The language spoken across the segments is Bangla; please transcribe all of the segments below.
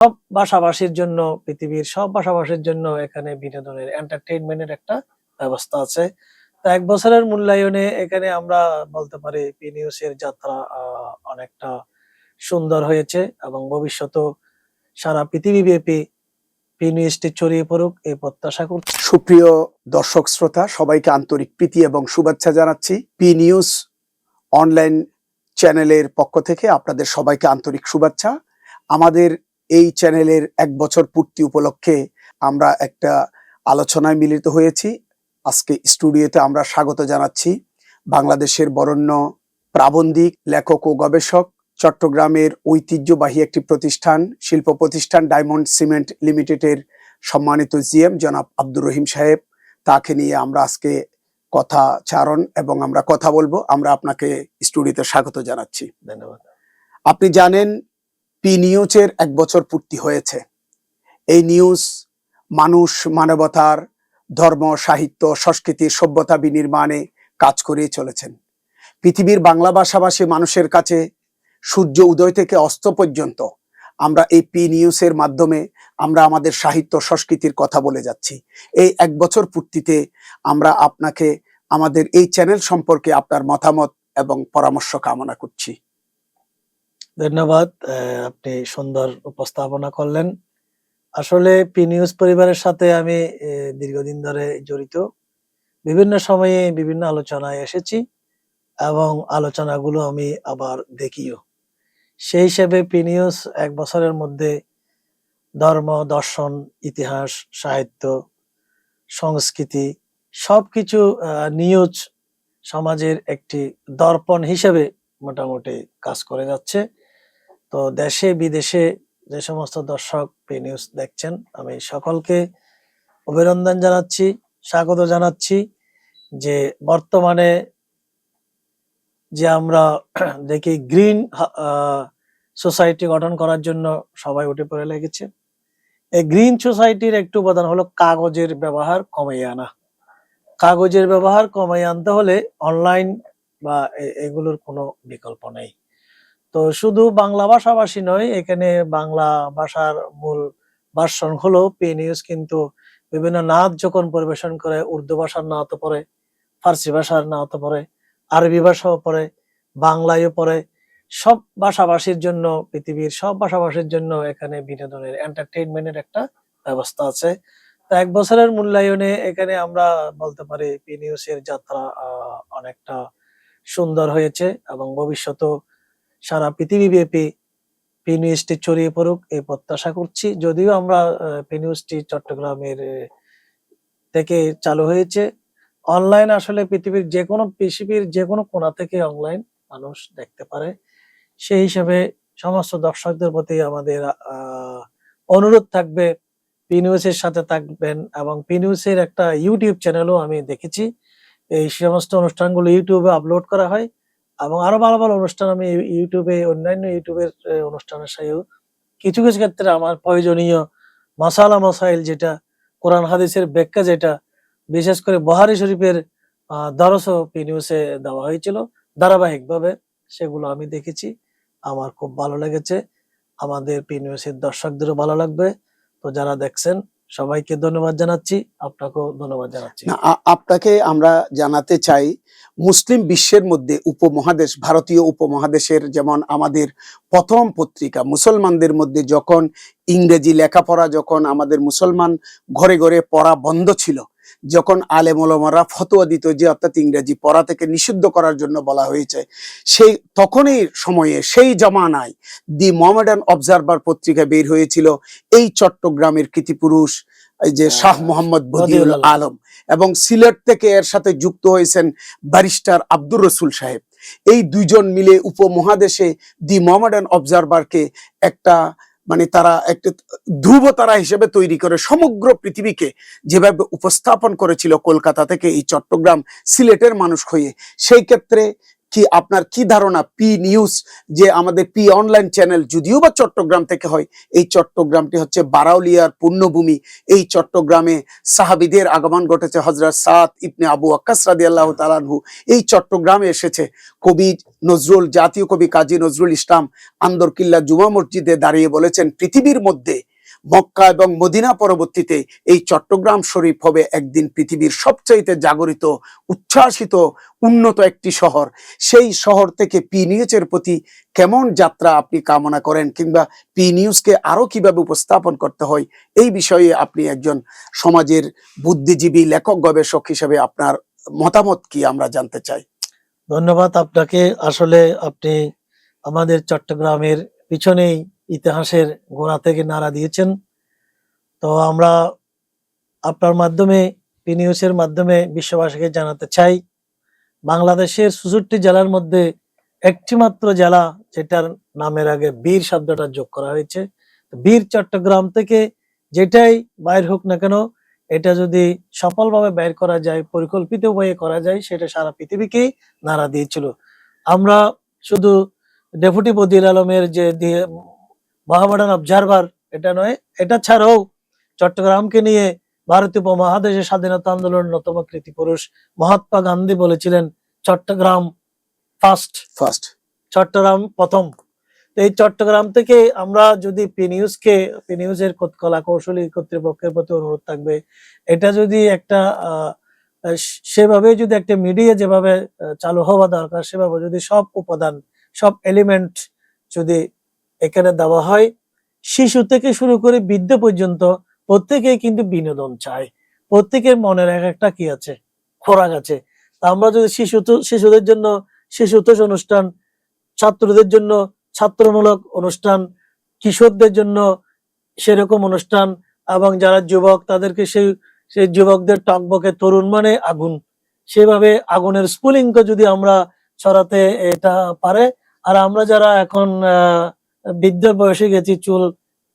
সব ভাষাভাষীর জন্য, পৃথিবীর সব ভাষাভাষীর জন্য এখানে বিনোদনের এন্টারটেইনমেন্টের একটা ব্যবস্থা আছে। তো ১ বছরের মূল্যায়নে এখানে আমরা বলতে পারি পি নিউজ এর যাত্রা অনেকটা সুন্দর হয়েছে এবং ভবিষ্যতেও সারা পৃথিবীব্যাপী পি নিউজটি ছড়িয়ে পড়ুক এই প্রত্যাশা করছি। সুপ্রিয় দর্শক শ্রোতা, সবাইকে আন্তরিক প্রীতি এবং শুভেচ্ছা জানাচ্ছি। পি নিউজ অনলাইন চ্যানেলের পক্ষ থেকে আপনাদের সবাইকে আন্তরিক শুভেচ্ছা। আমাদের এই চ্যানেলের ১ বছর পূর্তি উপলক্ষে আমরা একটা আলোচনায় মিলিত হয়েছি। আজকে স্টুডিওতে আমরা স্বাগত জানাচ্ছি বাংলাদেশের বরেণ্য প্রাবন্ধিক, লেখক ও গবেষক, চট্টগ্রামের ঐতিহ্যবাহী একটি প্রতিষ্ঠান, শিল্প প্রতিষ্ঠান ডায়মন্ড সিমেন্ট লিমিটেডের সম্মানিত জিএম জনাব আব্দুর রহিম সাহেব। তাকে নিয়ে আমরা আজকে কথাচারণ এবং আমরা কথা বলবো। আমরা আপনাকে স্টুডিওতে স্বাগত জানাচ্ছি। ধন্যবাদ। আপনি জানেন পি নিউজের ১ বছর পূর্তি হয়েছে। এই নিউজ মানুষ মানবতার, ধর্ম, সাহিত্য, সংস্কৃতি, সভ্যতা বিনির্মাণে কাজ করে চলেছেন। পৃথিবীর বাংলা ভাষাভাষী মানুষের কাছে সূর্য উদয় থেকে অস্ত পর্যন্ত আমরা এই পি নিউজের মাধ্যমে আমরা আমাদের সাহিত্য সংস্কৃতির কথা বলে যাচ্ছি। এই ১ বছর পূর্তিতে আমরা আপনাকে আমাদের এই চ্যানেল সম্পর্কে আপনার মতামত এবং পরামর্শ কামনা করছি। ধন্যবাদ। আপনি সুন্দর উপস্থাপনা করলেন। আসলে পি নিউজ পরিবারের সাথে আমি দীর্ঘদিন ধরে জড়িত। বিভিন্ন সময়ে বিভিন্ন আলোচনায় এসেছি এবং আলোচনাগুলো আমি আবার দেখিও। সেই হিসেবে পি নিউজ ১ বছরের মধ্যে ধর্ম, দর্শন, ইতিহাস, সাহিত্য, সংস্কৃতি সবকিছু নিউজ সমাজের একটি দর্পণ হিসেবে মোটামুটি কাজ করে যাচ্ছে। তো দেশে বিদেশে যে সমস্ত দর্শক পি নিউজ দেখছেন, আমি সকলকে অভিনন্দন জানাচ্ছি, স্বাগত জানাচ্ছি। যে বর্তমানে যে আমরা দেখি গ্রিন সোসাইটি গঠন করার জন্য সবাই উঠে পড়ে লেগেছে। এই গ্রিন সোসাইটির একটু উপাদান হলো কাগজের ব্যবহার কমিয়ে আনা। কাগজের ব্যবহার কমিয়ে আনতে হলে অনলাইন বা এগুলোর কোনো বিকল্প নেই। তো শুধু বাংলা ভাষাভাষী নয়, এখানে বাংলা ভাষার মূল ভার্সন হলো পি নিউজ, কিন্তু বিভিন্ন নাচ যখন পরিবেশন করে উর্দু ভাষার নাচও পড়ে, ফার্সি ভাষার নাচও পড়ে, আরবি ভাষাও পড়ে, বাংলায়ও পড়ে। সব ভাষাভাষীর জন্য, পৃথিবীর সব ভাষাভাষীর জন্য এখানে বিনোদনের এন্টারটেইনমেন্টের একটা ব্যবস্থা আছে। তো ১ বছরের মূল্যায়নে এখানে আমরা বলতে পারি পি নিউজ এর যাত্রা অনেকটা সুন্দর হয়েছে এবং ভবিষ্যতেও সারা পৃথিবীব্যাপী পি নিউজটি ছড়িয়ে পড়ুক এই প্রত্যাশা করছি। যদিও আমরা পি নিউজটি চট্টগ্রামের থেকে চালু হয়েছে। অনলাইন আসলে পৃথিবীর যে কোনো কোণা থেকে অনলাইন মানুষ দেখতে পারে। সেই হিসেবে সমস্ত দর্শকদের প্রতি আমাদের অনুরোধ থাকবে পি নিউজের সাথে থাকবেন এবং পি নিউজের একটা ইউটিউব চ্যানেলও আমি দেখেছি। এই সমস্ত অনুষ্ঠানগুলো ইউটিউবে আপলোড করা হয় এবং আরো ভালো ভালো অনুষ্ঠান আমি ইউটিউবে, অন্যান্য ইউটিউবের অনুষ্ঠানের সাথেও কিছু কিছু ক্ষেত্রে আমার প্রয়োজনীয় মাসালা মাসাইল, যেটা কোরআন হাদিসের ব্যাখ্যা, যেটা বিশেষ করে বুখারী শরীফের দরসও পি নিউজে দেওয়া হয়েছিল ধারাবাহিকভাবে, সেগুলো আমি দেখেছি। আমার খুব ভালো লেগেছে। আমাদের পি নিউজের দর্শকদেরও ভালো লাগবে। তো যারা দেখছেন সবাইকে ধন্যবাদ জানাচ্ছি, আপনাকেও ধন্যবাদ জানাচ্ছি। আপনাকে আমরা জানাতে চাই, মুসলিম বিশ্বের মধ্যে উপমহাদেশ, ভারতীয় উপমহাদেশের যেমন আমাদের প্রথম পত্রিকা, মুসলমানদের মধ্যে যখন ইংরেজি লেখাপড়া, যখন আমাদের মুসলমান ঘরে ঘরে পড়া বন্ধ ছিল, যখন আলেম ওলামারা ফতোয়া দিত যে অর্থাৎ ইংরেজি পড়া থেকে নিষিদ্ধ করার জন্য বলা হয়েছে, সেই তখনই সময়ে, সেই জামানায় দি মোহামেডান অবজারভার পত্রিকা বের হয়েছিল। এই চট্টগ্রামের কৃতিপুরুষ এই যে শাহ মোহাম্মদ বদিউল আলম, এবং সিলেট থেকে এর সাথে যুক্ত হয়েছেন ব্যারিস্টার আব্দুর রসুল সাহেব। এই দুইজন মিলে উপমহাদেশে দি মোহামেডান অবজারভারকে একটা তারা একটা ধ্রুবতারা হিসেবে তৈরি করে সমগ্র পৃথিবীকে যেভাবে উপস্থাপন করেছিল কলকাতা থেকে এই চট্টগ্রাম, সিলেটের মানুষ হয়ে, সেই ক্ষেত্রে কি আপনার কি ধারণা পি নিউজ যে আমাদের পি অনলাইন চ্যানেল যদিও বা চট্টগ্রাম থেকে হয়, এই চট্টগ্রামটি হচ্ছে বারাউলিয়ার পুণ্যভূমি। এই চট্টগ্রামে সাহাবীদের আগমন ঘটেছে। হযরত সাদ ইবনে আবু ওয়াক্কাস রাদিয়াল্লাহু তাআলা আনহু এই চট্টগ্রামে এসেছে। কবি নজরুল, জাতীয় কবি কাজী নজরুল ইসলাম আন্দরকিল্লা জুমা মসজিদে দাঁড়িয়ে বলেছেন, পৃথিবীর মধ্যে মক্কা এবং মদিনা পরবর্তীতে এই চট্টগ্রাম শরীফ হবে একদিন পৃথিবীর সবচাইতে জাগরিত, উচ্ছ্বাসিত, উন্নত একটি শহর। সেই শহর থেকে পি নিউজের প্রতি কেমন যাত্রা আপনি কামনা করেন, কিংবা পি নিউজকে আরো কিভাবে উপস্থাপন করতে হয়, এই বিষয়ে আপনি একজন সমাজের বুদ্ধিজীবী, লেখক, গবেষক হিসেবে আপনার মতামত কি আমরা জানতে চাই। ধন্যবাদ আপনাকে। আসলে আপনি আমাদের চট্টগ্রামের পিছনেই ইতিহাসের গোড়া থেকে নাড়া দিয়েছেন। তো আমরা আপনার মাধ্যমে, পি নিউজের মাধ্যমে বিশ্ববাসীকে জানাতে চাই, বাংলাদেশের ৬৪ জেলার মধ্যে একটি মাত্র জেলা যেটার নামের আগে বীর শব্দটা যোগ করা হয়েছে। বীর চট্টগ্রাম থেকে যেটাই বাইর হোক না কেন, এটা যদি সফলভাবে বাইর করা যায়, পরিকল্পিত উপায়ে করা যায়, সেটা সারা পৃথিবীকেই নাড়া দিয়েছিল। আমরা শুধু ডেপুটি বদির আলমের যে মহামডার্ন অবজারভার এটা নয়, এটা ছাড়াও চট্টগ্রামকে নিয়ে ভারতীয় উপমহাদেশের স্বাধীনতা আন্দোলনের অন্যতম কৃতি পুরুষ মহাত্মা গান্ধী বলেছিলেন, চট্টগ্রাম ফার্স্ট, চট্টগ্রাম প্রথম। এই চট্টগ্রাম থেকে আমরা যদি পি নিউজের কলা কৌশলী কর্তৃপক্ষের প্রতি অনুরোধ থাকবে, এটা যদি একটা সেভাবে যদি একটা মিডিয়া যেভাবে চালু হওয়া দরকার, সেভাবে যদি সব উপাদান, সব এলিমেন্ট যদি এখানে দেওয়া হয়, শিশু থেকে শুরু করে বৃদ্ধ পর্যন্ত প্রত্যেকেই কিন্তু বিনোদন চায়। প্রত্যেকের মনের এক একটা কি আছে, খোরাক আছে। তা আমরা যদি শিশুদের জন্য শিশুতোষ অনুষ্ঠান, ছাত্রদের জন্য ছাত্রমূলক অনুষ্ঠান, কিশোরদের জন্য সেরকম অনুষ্ঠান, এবং যারা যুবক তাদেরকে সেই যুবকদের টকবকে তরুণ মানে আগুন, সেভাবে আগুনের স্ফুলিঙ্গ যদি আমরা ছড়াতে এটা পারে। আর আমরা যারা এখন বৃদ্ধ বয়সে গেছি, চুল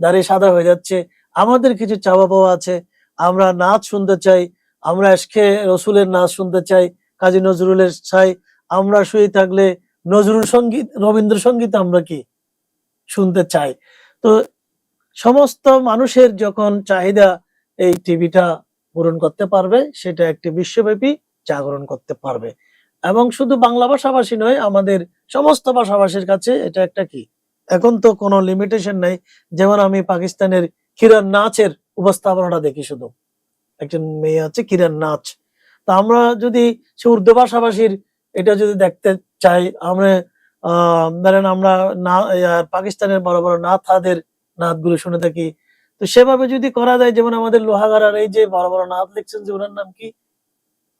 দাড়ি সাদা হয়ে যাচ্ছে, আমাদের কিছু চাওয়া পাওয়া আছে। আমরা নাচ শুনতে চাই, আমরা এশকে রসুলের নাচ শুনতে চাই, কাজী নজরুলের চাই। আমরা শুয়ে থাকলে নজরুল সঙ্গীত, রবীন্দ্রসঙ্গীত আমরা কি শুনতে চাই। তো সমস্ত মানুষের যখন চাহিদা এই টিভিটা পূরণ করতে পারবে, সেটা একটি বিশ্বব্যাপী জাগরণ করতে পারবে। এবং শুধু বাংলা ভাষাভাষী নয়, আমাদের সমস্ত ভাষাভাষীর কাছে এটা একটা কি, এখন তো কোনো লিমিটেশন নাই। যেমন আমি পাকিস্তানের কিরণ নাচের উপস্থাপনাটা দেখি, শুধু একজন মেয়ে আছে কিরণ নাচ। তা আমরা যদি সে উর্দু ভাষাভাষীর এটা যদি দেখতে চাই, আমরা ধরেন আমরা না পাকিস্তানের বড় বড় নাথদের নাথগুলো শুনে থাকি। তো সেভাবে যদি করা যায়, যেমন আমাদের লোহাগাড়ার এই যে বড় বড় নাথ লিখছেন, যে ওনার নাম কি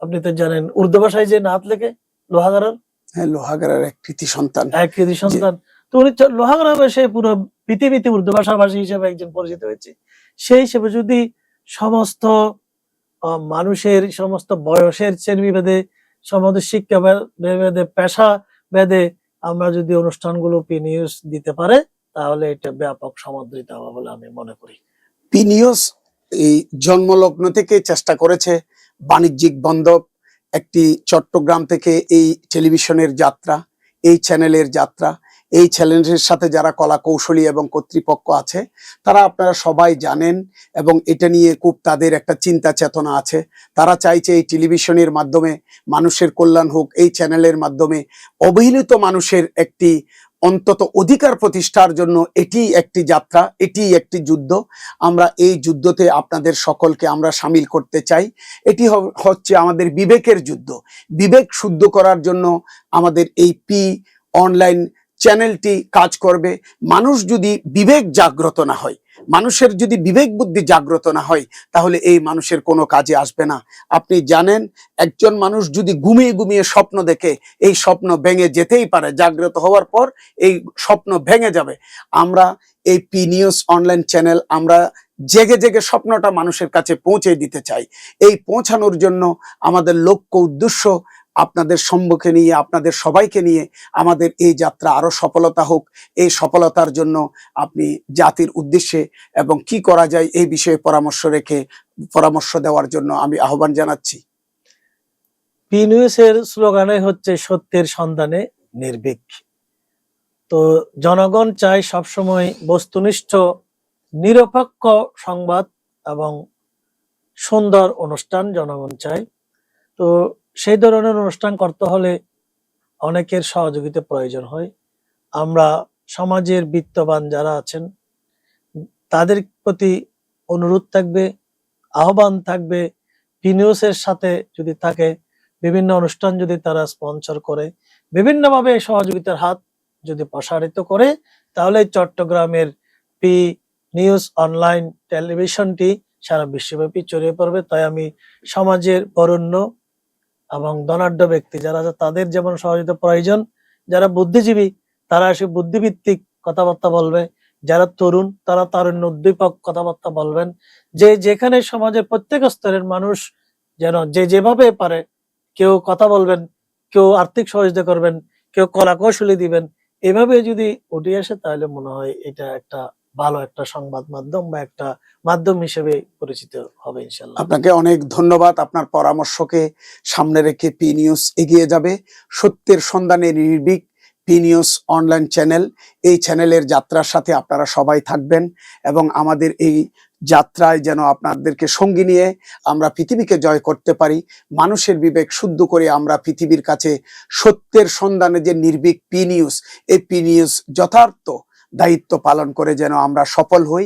আপনি তো জানেন, উর্দু ভাষায় যে নাথ লেখে লোহাগাড়ার, হ্যাঁ, লোহাগাড়ার এক কৃতি সন্তান, তো উনি লোহাগাড়া ভাষায় পুরো পৃথিবীতে উর্দু ভাষাভাষী হিসেবে একজন পরিচিত হয়েছে। সেই হিসেবে যদি সমস্ত মানুষের, সমস্ত বয়সের শ্রেণীভেদে, সমস্ত শিক্ষা ভেদে, পেশা ভেদে আমরা যদি অনুষ্ঠানগুলো পি নিউজ দিতে পারে, তাহলে এটা ব্যাপক সমাদৃত হবে বলে আমি মনে করি। পি নিউজ এই জন্মলগ্ন থেকে চেষ্টা করেছে বাণিজ্যিক বন্ধব একটি চট্টগ্রাম থেকে এই টেলিভিশনের যাত্রা, এই চ্যানেলের যাত্রা, এই চ্যানেলের সাথে যারা কলা কৌশলী এবং কর্তৃপক্ষ আছে তারা আপনারা সবাই জানেন, এবং এটা নিয়ে খুব তাদের একটা চিন্তা চেতনা আছে। তারা চাইছে এই টেলিভিশনের মাধ্যমে মানুষের কল্যাণ হোক, এই চ্যানেলের মাধ্যমে অবহেলিত মানুষের একটি অন্তত অধিকার প্রতিষ্ঠার জন্য এটি একটি যাত্রা, এটি একটি যুদ্ধ। আমরা এই যুদ্ধতে আপনাদের সকলকে আমরা সামিল করতে চাই। এটি হচ্ছে আমাদের বিবেকের যুদ্ধ। বিবেক শুদ্ধ করার জন্য আমাদের এই পি অনলাইন চ্যানেলটি কাজ করবে। মানুষ যদি বিবেক জাগ্রত না হয়, মানুষের যদি বিবেক বুদ্ধি জাগ্রত না হয়, তাহলে এই মানুষের কোনো কাজে আসবে না। আপনি জানেন, একজন মানুষ যদি ঘুমিয়ে ঘুমিয়ে স্বপ্ন দেখে, এই স্বপ্ন ভেঙে যেতেই পারে, জাগ্রত হওয়ার পর এই স্বপ্ন ভেঙে যাবে। আমরা এই পি নিউজ অনলাইন চ্যানেল আমরা জেগে জেগে স্বপ্নটা মানুষের কাছে পৌঁছে দিতে চাই। এই পৌঁছানোর জন্য আমাদের লক্ষ্য উদ্দেশ্য আপনাদের সম্মুখে নিয়ে, আপনাদের সবাইকে নিয়ে আমাদের এই যাত্রা আরো সফলতা হোক। এই সফলতার জন্য আপনি জাতির উদ্দেশ্যে এবং কি করা যায় এই বিষয়ে পরামর্শ দেওয়ার জন্য আমি আহ্বান জানাচ্ছি। পি নিউজের স্লোগানে হচ্ছে সত্যের সন্ধানে নির্ভীক। তো জনগণ চায় সবসময় বস্তুনিষ্ঠ নিরপেক্ষ সংবাদ এবং সুন্দর অনুষ্ঠান জনগণ চায়। তো সেই ধরনের অনুষ্ঠান করতে হলে অনেকের সহযোগিতা প্রয়োজন হয়। আমরা সমাজের বিত্তবান যারা আছেন তাদের প্রতি অনুরোধ থাকবে, আহ্বান থাকবে, পি নিউজের সাথে যদি থাকে, বিভিন্ন অনুষ্ঠান যদি তারা স্পন্সর করে, বিভিন্নভাবে সহযোগিতার হাত যদি প্রসারিত করে, তাহলে চট্টগ্রামের পি নিউজ অনলাইন টেলিভিশনটি সারা বিশ্বব্যাপী ছড়িয়ে পড়বে। তাই আমি সমাজের বরেণ্য এবং ধনাঢ্য ব্যক্তি যারা আছে তাদের যেমন সহযোগিতা প্রয়োজন, যারা বুদ্ধিজীবী তারা এসে বুদ্ধিভিত্তিক কথাবার্তা বলবে, যারা তরুণ তারা তারুণ্য উদ্দীপক কথাবার্তা বলবেন, যে যেখানে সমাজের প্রত্যেক স্তরের মানুষ যেন যে যেভাবে পারে, কেউ কথা বলবেন, কেউ আর্থিক সহযোগিতা করবেন, কেউ কলা কৌশলী দিবেন, এভাবে যদি উঠে আসে তাহলে মনে হয় এটা একটা ভালো একটা সংবাদ মাধ্যম বা একটা মাধ্যম হিসেবে পরিচিত হবে ইনশাল্লাহ। আপনাকে অনেক ধন্যবাদ। আপনার পরামর্শকে সামনে রেখে পি নিউজ এগিয়ে যাবে। সত্যের সন্ধানে নির্ভীক পি নিউজ অনলাইন চ্যানেল, এই চ্যানেলের যাত্রার সাথে আপনারা সবাই থাকবেন এবং আমাদের এই যাত্রায় যেন আপনাদেরকে সঙ্গী নিয়ে আমরা পৃথিবীকে জয় করতে পারি। মানুষের বিবেক শুদ্ধ করে আমরা পৃথিবীর কাছে সত্যের সন্ধানে যে নির্ভীক পি নিউজ, এই পি নিউজ যথার্থ দায়িত্ব পালন করে যেন আমরা সফল হই,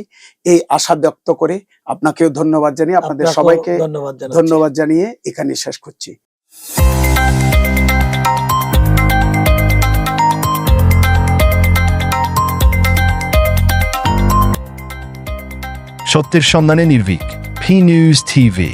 এই আশা ব্যক্ত করে আপনাকেও ধন্যবাদ জানিয়ে আপনাদের আপনাকেও সবাইকে জানাচ্ছি। ধন্যবাদ জানিয়ে এখানে শেষ করছি। সত্যের সন্ধানে নির্ভীক, পি নিউজ টিভি।